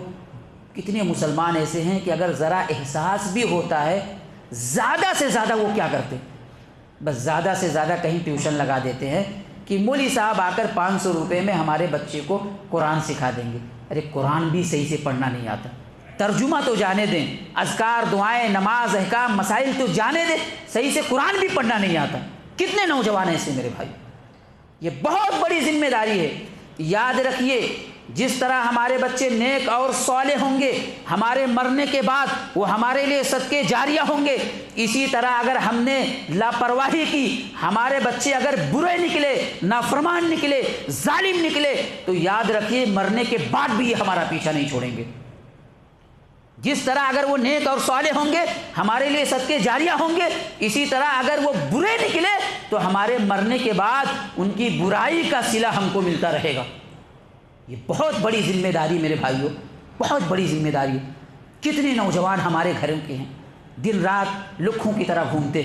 کتنے مسلمان ایسے ہیں کہ اگر ذرا احساس بھی ہوتا ہے، زیادہ سے زیادہ وہ کیا کرتے، بس زیادہ سے زیادہ کہیں ٹیوشن لگا دیتے ہیں کہ مولوی صاحب آ کر 500 روپے میں ہمارے بچے کو قرآن سکھا دیں گے۔ ارے قرآن بھی صحیح سے پڑھنا نہیں آتا، ترجمہ تو جانے دیں، اذکار، دعائیں، نماز، احکام، مسائل تو جانے دیں، صحیح سے قرآن بھی پڑھنا نہیں آتا۔ کتنے نوجوان ایسے میرے بھائی، یہ بہت بڑی ذمہ داری ہے۔ یاد رکھیے، جس طرح ہمارے بچے نیک اور صالح ہوں گے، ہمارے مرنے کے بعد وہ ہمارے لیے صدقے جاریہ ہوں گے، اسی طرح اگر ہم نے لاپرواہی کی، ہمارے بچے اگر برے نکلے، نافرمان نکلے، ظالم نکلے، تو یاد رکھیے مرنے کے بعد بھی یہ ہمارا پیچھا نہیں چھوڑیں گے۔ جس طرح اگر وہ نیک اور صالح ہوں گے، ہمارے لیے صدقے جاریہ ہوں گے، اسی طرح اگر وہ برے نکلے تو ہمارے مرنے کے بعد ان کی برائی کا صلہ ہم کو ملتا رہے گا۔ یہ بہت بڑی ذمہ داری میرے بھائیوں، بہت بڑی ذمہ داری۔ کتنے نوجوان ہمارے گھروں کے ہیں، دن رات لکھوں کی طرح گھومتے،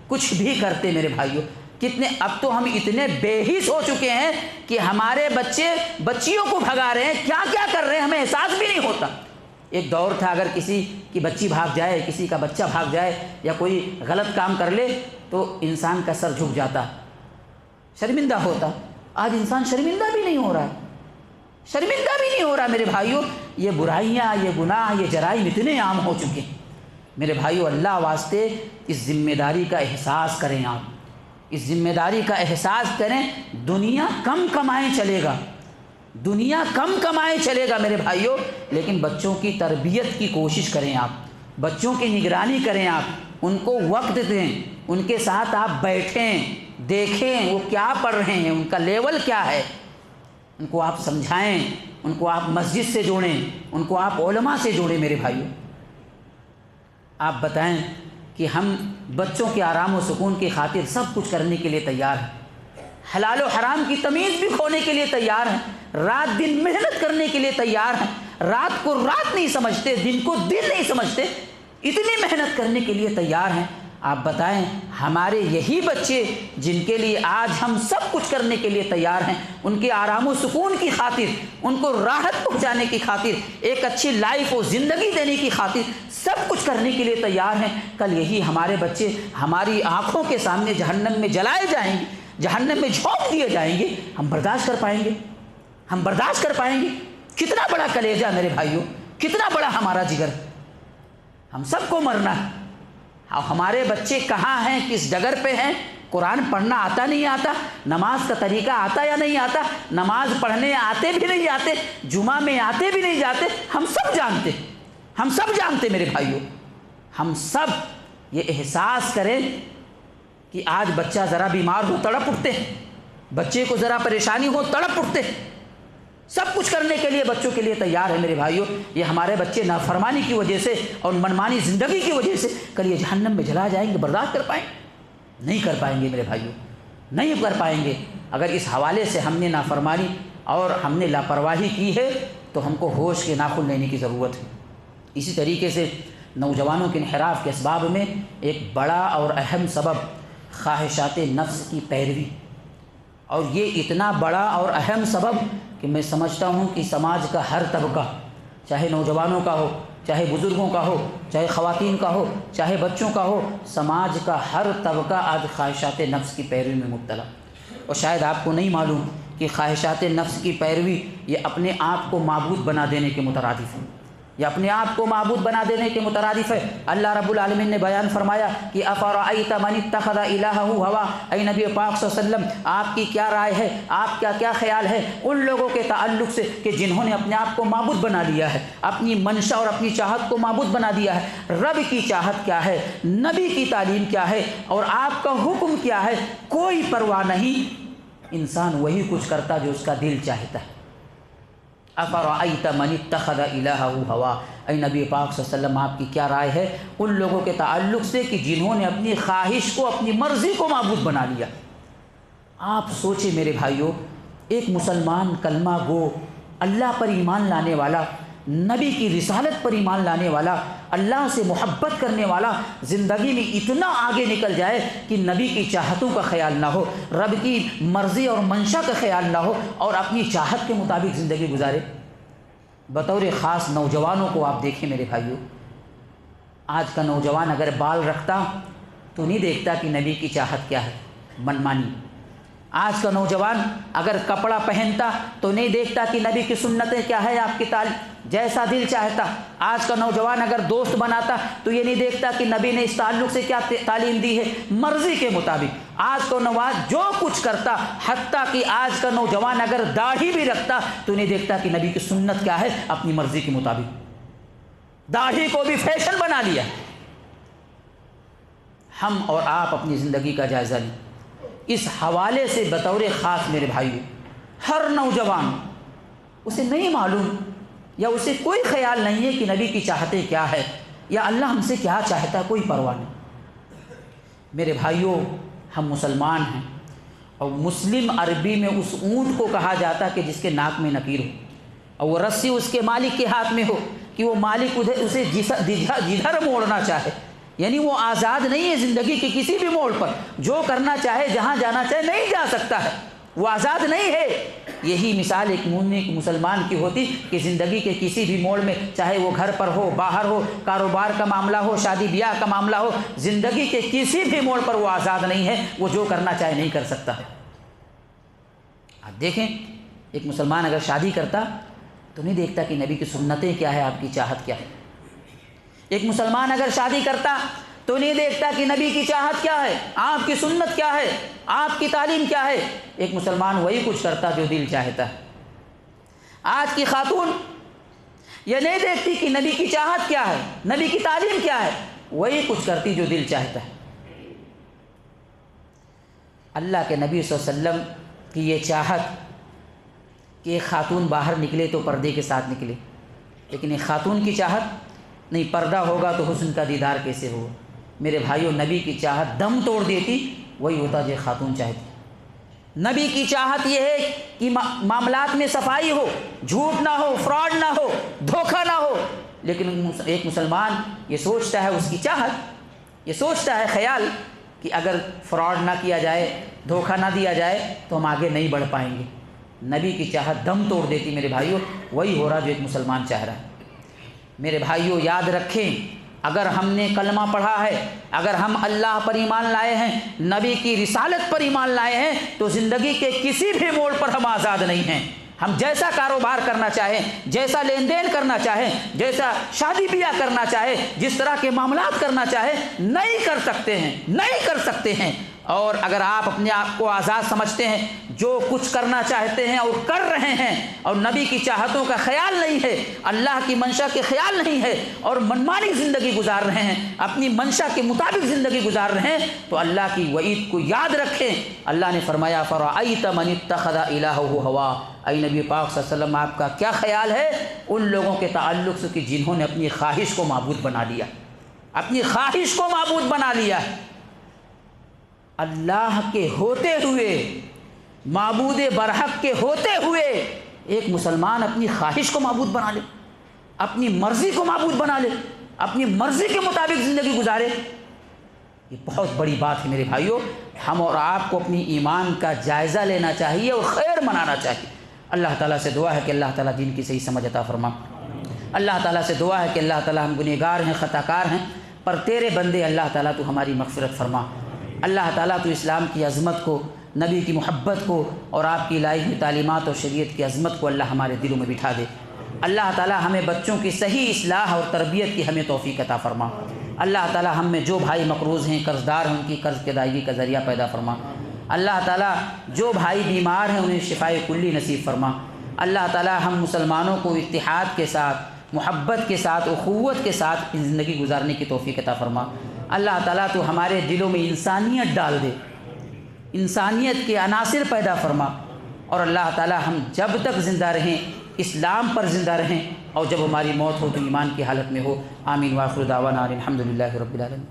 کچھ بھی کرتے میرے بھائیوں۔ کتنے، اب تو ہم اتنے بے حس ہو چکے ہیں کہ ہمارے بچے بچیوں کو بھگا رہے ہیں، کیا کیا کر رہے ہیں ہمیں احساس بھی نہیں ہوتا۔ ایک دور تھا اگر کسی کی بچی بھاگ جائے، کسی کا بچہ بھاگ جائے، یا کوئی غلط کام کر لے تو انسان کا سر جھک جاتا، شرمندہ ہوتا. آج انسان شرمندہ بھی نہیں ہو رہا ہے، شرمندہ بھی نہیں ہو رہا میرے بھائیوں. یہ برائیاں، یہ گناہ، یہ جرائم اتنے عام ہو چکے ہیں میرے بھائیوں. اللہ واسطے اس ذمہ داری کا احساس کریں، آپ اس ذمہ داری کا احساس کریں. دنیا کم کمائیں چلے گا، دنیا کم کمائے چلے گا میرے بھائیوں، لیکن بچوں کی تربیت کی کوشش کریں، آپ بچوں کی نگرانی کریں، آپ ان کو وقت دیں، ان کے ساتھ آپ بیٹھیں، دیکھیں وہ کیا پڑھ رہے ہیں، ان کا لیول کیا ہے، ان کو آپ سمجھائیں، ان کو آپ مسجد سے جوڑیں، ان کو آپ علماء سے جوڑیں میرے بھائیوں. آپ بتائیں کہ ہم بچوں کے آرام و سکون کی خاطر سب کچھ کرنے کے لیے تیار ہیں، حلال و حرام کی تمیز بھی کھونے کے لیے تیار ہیں، رات دن محنت کرنے کے لیے تیار ہیں، رات کو رات نہیں سمجھتے، دن کو دن نہیں سمجھتے، اتنی محنت کرنے کے لیے تیار ہیں. آپ بتائیں ہمارے یہی بچے جن کے لیے آج ہم سب کچھ کرنے کے لیے تیار ہیں، ان کے آرام و سکون کی خاطر، ان کو راحت پہنچانے کی خاطر، ایک اچھی لائف و زندگی دینے کی خاطر سب کچھ کرنے کے لیے تیار ہیں، کل یہی ہمارے بچے ہماری آنکھوں کے سامنے جہنم میں جلائے جائیں گے، جہنم میں جھونک دیے جائیں گے، ہم برداشت کر پائیں گے؟ ہم برداشت کر پائیں گے؟ کتنا بڑا کلیجہ میرے بھائیوں، کتنا بڑا ہمارا جگر. ہم سب کو مرنا ہے. ہمارے بچے کہاں ہیں، کس جگہ پہ ہیں، قرآن پڑھنا آتا نہیں آتا، نماز کا طریقہ آتا یا نہیں آتا، نماز پڑھنے آتے بھی نہیں آتے، جمعہ میں آتے بھی نہیں جاتے، ہم سب جانتے، ہم سب جانتے میرے بھائیوں. ہم سب یہ احساس کریں کہ آج بچہ ذرا بیمار ہو تڑپ اٹھتے ہیں، بچے کو ذرا پریشانی ہو تڑپ اٹھتے ہیں، سب کچھ کرنے کے لیے بچوں کے لیے تیار ہے میرے بھائیوں. یہ ہمارے بچے نافرمانی کی وجہ سے اور منمانی زندگی کی وجہ سے کل یہ جہنم میں جلا جائیں گے، برداشت کر پائیں؟ نہیں کر پائیں گے میرے بھائیوں، نہیں کر پائیں گے. اگر اس حوالے سے ہم نے نافرمانی اور ہم نے لاپرواہی کی ہے تو ہم کو ہوش کے ناخن لینے کی ضرورت ہے. اسی طریقے سے نوجوانوں کے انحراف کے اسباب میں ایک بڑا اور اہم سبب خواہشات نفس کی پیروی، اور یہ اتنا بڑا اور اہم سبب کہ میں سمجھتا ہوں کہ سماج کا ہر طبقہ، چاہے نوجوانوں کا ہو، چاہے بزرگوں کا ہو، چاہے خواتین کا ہو، چاہے بچوں کا ہو، سماج کا ہر طبقہ آج خواہشات نفس کی پیروی میں مبتلا. اور شاید آپ کو نہیں معلوم کہ خواہشات نفس کی پیروی یہ اپنے آپ کو معبود بنا دینے کے مترادف ہے، یہ اپنے آپ کو معبود بنا دینے کے مترادف ہے. اللہ رب العالمین نے بیان فرمایا کہ افرأیت من اتخذ الہہ ہوا، اے نبی پاک صلی اللہ علیہ وسلم آپ کی کیا رائے ہے، آپ کا کیا خیال ہے ان لوگوں کے تعلق سے کہ جنہوں نے اپنے آپ کو معبود بنا لیا ہے، اپنی منشا اور اپنی چاہت کو معبود بنا دیا ہے. رب کی چاہت کیا ہے، نبی کی تعلیم کیا ہے اور آپ کا حکم کیا ہے، کوئی پرواہ نہیں. انسان وہی کچھ کرتا جو اس کا دل چاہتا ہے. افرأیت من اتخذ الہہ ہوا، اے نبی پاک صلی اللہ علیہ وسلم آپ کی کیا رائے ہے ان لوگوں کے تعلق سے کہ جنہوں نے اپنی خواہش کو، اپنی مرضی کو معبود بنا لیا. آپ سوچیں میرے بھائیوں، ایک مسلمان کلمہ گو، اللہ پر ایمان لانے والا، نبی کی رسالت پر ایمان لانے والا، اللہ سے محبت کرنے والا، زندگی میں اتنا آگے نکل جائے کہ نبی کی چاہتوں کا خیال نہ ہو، رب کی مرضی اور منشا کا خیال نہ ہو اور اپنی چاہت کے مطابق زندگی گزارے. بطور خاص نوجوانوں کو آپ دیکھیں میرے بھائیوں، آج کا نوجوان اگر بال رکھتا تو نہیں دیکھتا کہ نبی کی چاہت کیا ہے، منمانی. آج کا نوجوان اگر کپڑا پہنتا تو نہیں دیکھتا کہ نبی کی سنتیں کیا ہے، آپ کی تعلیم جیسا دل چاہتا. آج کا نوجوان اگر دوست بناتا تو یہ نہیں دیکھتا کہ نبی نے اس تعلق سے کیا تعلیم دی ہے، مرضی کے مطابق. آج کا نوجوان جو کچھ کرتا، حتیٰ کہ آج کا نوجوان اگر داڑھی بھی رکھتا تو نہیں دیکھتا کہ نبی کی سنت کیا ہے، اپنی مرضی کے مطابق. داڑھی کو بھی فیشن بنا لیا. ہم اور آپ اپنی زندگی کا جائزہ لیں. اس حوالے سے بطور خاص میرے بھائیوں، ہر نوجوان اسے نہیں معلوم یا اسے کوئی خیال نہیں ہے کہ نبی کی چاہتیں کیا ہے یا اللہ ہم سے کیا چاہتا ہے، کوئی پرواہ نہیں. میرے بھائیوں ہم مسلمان ہیں اور مسلم عربی میں اس اونٹ کو کہا جاتا کہ جس کے ناک میں نکیر ہو اور وہ رسی اس کے مالک کے ہاتھ میں ہو کہ وہ مالک اسے جدھر موڑنا چاہے. یعنی وہ آزاد نہیں ہے زندگی کے کسی بھی موڑ پر، جو کرنا چاہے جہاں جانا چاہے نہیں جا سکتا ہے، وہ آزاد نہیں ہے. یہی مثال ایک مومن ایک مسلمان کی ہوتی کہ زندگی کے کسی بھی موڑ میں، چاہے وہ گھر پر ہو، باہر ہو، کاروبار کا معاملہ ہو، شادی بیاہ کا معاملہ ہو، زندگی کے کسی بھی موڑ پر وہ آزاد نہیں ہے، وہ جو کرنا چاہے نہیں کر سکتا ہے. دیکھیں ایک مسلمان اگر شادی کرتا تو نہیں دیکھتا کہ نبی کی سنتیں کیا ہے، آپ کی چاہت کیا ہے۔ ایک مسلمان اگر شادی کرتا تو نہیں دیکھتا کہ نبی کی چاہت کیا ہے، آپ کی سنت کیا ہے، آپ کی تعلیم کیا ہے۔ ایک مسلمان وہی کچھ کرتا جو دل چاہتا ہے۔ آج کی خاتون یہ نہیں دیکھتی کہ نبی کی چاہت کیا ہے، نبی کی تعلیم کیا ہے، وہی کچھ کرتی جو دل چاہتا ہے۔ اللہ کے نبی صلی اللہ علیہ وسلم کی یہ چاہت کہ ایک خاتون باہر نکلے تو پردے کے ساتھ نکلے، لیکن ایک خاتون کی چاہت نہیں، پردہ ہوگا تو حسن کا دیدار کیسے ہو۔ میرے بھائیوں، نبی کی چاہت دم توڑ دیتی، وہی ہوتا جو خاتون چاہتی۔ نبی کی چاہت یہ ہے کہ معاملات میں صفائی ہو، جھوٹ نہ ہو، فراڈ نہ ہو، دھوکہ نہ ہو۔ لیکن ایک مسلمان یہ سوچتا ہے، اس کی چاہت یہ سوچتا ہے، خیال کہ اگر فراڈ نہ کیا جائے، دھوکہ نہ دیا جائے تو ہم آگے نہیں بڑھ پائیں گے۔ نبی کی چاہت دم توڑ دیتی میرے بھائیوں، وہی ہو رہا جو ایک مسلمان چاہ رہا ہے۔ میرے بھائیوں یاد رکھیں، اگر ہم نے کلمہ پڑھا ہے، اگر ہم اللہ پر ایمان لائے ہیں، نبی کی رسالت پر ایمان لائے ہیں، تو زندگی کے کسی بھی موڑ پر ہم آزاد نہیں ہیں۔ ہم جیسا کاروبار کرنا چاہیں، جیسا لین دین کرنا چاہیں، جیسا شادی بیاہ کرنا چاہیں، جس طرح کے معاملات کرنا چاہیں، نہیں کر سکتے ہیں، نہیں کر سکتے ہیں۔ اور اگر آپ اپنے آپ کو آزاد سمجھتے ہیں، جو کچھ کرنا چاہتے ہیں اور کر رہے ہیں، اور نبی کی چاہتوں کا خیال نہیں ہے، اللہ کی منشا کے خیال نہیں ہے، اور منمانی زندگی گزار رہے ہیں، اپنی منشا کے مطابق زندگی گزار رہے ہیں، تو اللہ کی وعید کو یاد رکھیں۔ اللہ نے فرمایا فَرَأَيْتَ مَنِ اتَّخَذَ إِلَٰهَهُ هَوَاهُ، اے نبی پاک صلی اللہ علیہ وسلم، آپ کا کیا خیال ہے ان لوگوں کے تعلق سے کہ جنہوں نے اپنی خواہش کو معبود بنا لیا، اپنی خواہش کو معبود بنا لیا ہے۔ اللہ کے ہوتے ہوئے، معبود برحق کے ہوتے ہوئے، ایک مسلمان اپنی خواہش کو معبود بنا لے، اپنی مرضی کو معبود بنا لے، اپنی مرضی کے مطابق زندگی گزارے، یہ بہت بڑی بات ہے میرے بھائیوں۔ ہم اور آپ کو اپنی ایمان کا جائزہ لینا چاہیے اور خیر منانا چاہیے۔ اللہ تعالیٰ سے دعا ہے کہ اللہ تعالیٰ دین کی صحیح سمجھ عطا فرما۔ اللہ تعالیٰ سے دعا ہے کہ اللہ تعالیٰ، ہم گنہگار ہیں، خطا کار ہیں، پر تیرے بندے اللہ تعالیٰ تو ہماری مغفرت فرما۔ اللہ تعالیٰ تو اسلام کی عظمت کو، نبی کی محبت کو، اور آپ کی لائی ہوئی تعلیمات اور شریعت کی عظمت کو اللہ ہمارے دلوں میں بٹھا دے۔ اللہ تعالیٰ ہمیں بچوں کی صحیح اصلاح اور تربیت کی ہمیں توفیق عطا فرما۔ اللہ تعالیٰ ہم میں جو بھائی مقروض ہیں، قرض دار ہیں، ان کی قرض کی ادائیگی کا ذریعہ پیدا فرما۔ اللہ تعالیٰ جو بھائی بیمار ہیں انہیں شفائے کلی نصیب فرما۔ اللہ تعالیٰ ہم مسلمانوں کو اتحاد کے ساتھ، محبت کے ساتھ، اخوت کے ساتھ زندگی گزارنے کی توفیق عطا فرما۔ اللہ تعالیٰ تو ہمارے دلوں میں انسانیت ڈال دے، انسانیت کے عناصر پیدا فرما، اور اللہ تعالیٰ ہم جب تک زندہ رہیں اسلام پر زندہ رہیں، اور جب ہماری موت ہو تو ایمان کی حالت میں ہو۔ آمین وآخر دعوانا الحمدللہ رب العالمین۔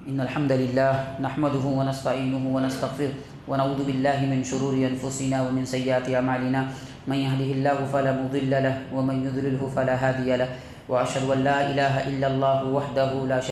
ان الحمد للہ نحمده ونستعینه ونستغفره ونعوذ باللہ من شرور انفسنا ومن سیئات اعمالنا، من يهده الله فلا مضل له ومن يضلله فلا هادي له، واشهد ان لا اله الا الله وحده لا شريك له